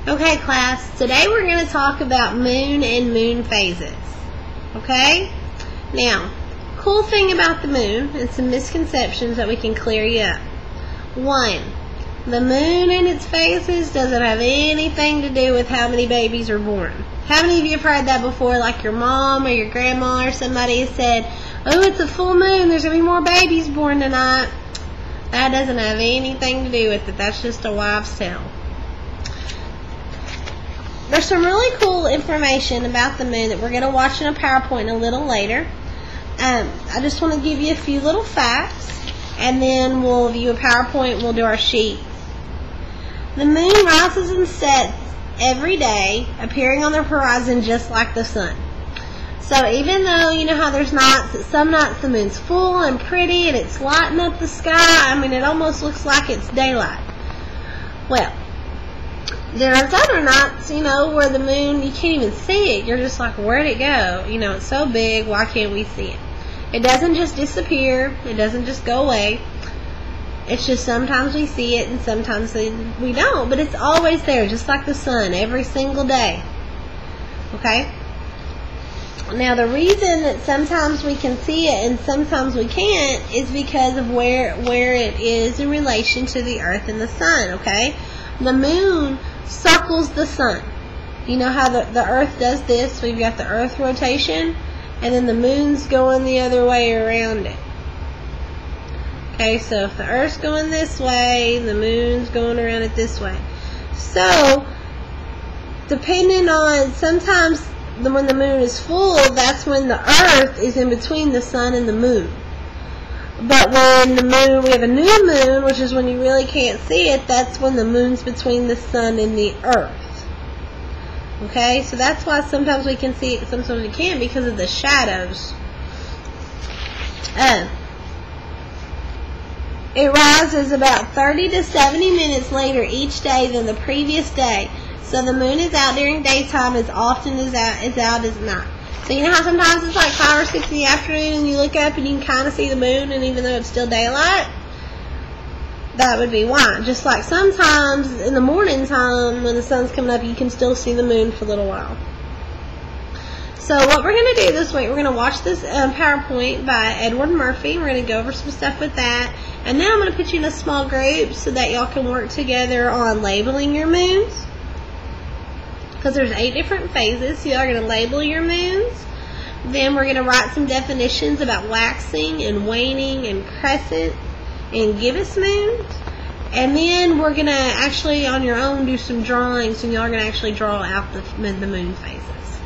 Okay, class, today we're going to talk about moon and moon phases. Okay? Now, cool thing about the moon and some misconceptions that we can clear you up. 1, the moon and its phases doesn't have anything to do with how many babies are born. How many of you have heard that before, like your mom or your grandma or somebody has said, oh, it's a full moon, there's going to be more babies born tonight? That doesn't have anything to do with it. That's just a wives' tale. There's some really cool information about the moon that we're going to watch in a PowerPoint a little later. I just want to give you a few little facts, and then we'll view a PowerPoint and we'll do our sheet. The moon rises and sets every day, appearing on the horizon just like the sun. So even though, you know how there's nights, some nights the moon's full and pretty and it's lighting up the sky, I mean it almost looks like it's daylight. Well, there's other nights, you know, where the moon, you can't even see it. You're just like, where'd it go? You know, it's so big, why can't we see it? It doesn't just disappear. It doesn't just go away. It's just sometimes we see it and sometimes we don't. But it's always there, just like the sun, every single day. Okay? Now, the reason that sometimes we can see it and sometimes we can't is because of where it is in relation to the earth and the sun, okay? The moon circles the sun. You know how the earth does this? We've got the earth rotation, and then the moon's going the other way around it. Okay, so if the earth's going this way, the moon's going around it this way. So, depending on, sometimes when the moon is full, that's when the earth is in between the sun and the moon. But when the moon, we have a new moon, which is when you really can't see it, that's when the moon's between the sun and the earth. Okay, so that's why sometimes we can see it, sometimes we can't, because of the shadows. It rises about 30 to 70 minutes later each day than the previous day. So the moon is out during daytime as often as out as night. So you know how sometimes it's like 5 or 6 in the afternoon and you look up and you can kind of see the moon, and even though it's still daylight? That would be why. Just like sometimes in the morning time when the sun's coming up, you can still see the moon for a little while. So what we're going to do this week, we're going to watch this PowerPoint by Edward Murphy. We're going to go over some stuff with that. And then I'm going to put you in a small group so that y'all can work together on labeling your moons. Because there's 8 different phases, so y'all are going to label your moons. Then we're going to write some definitions about waxing and waning and crescent and gibbous moons. And then we're going to actually, on your own, do some drawings, and y'all are going to actually draw out the moon phases.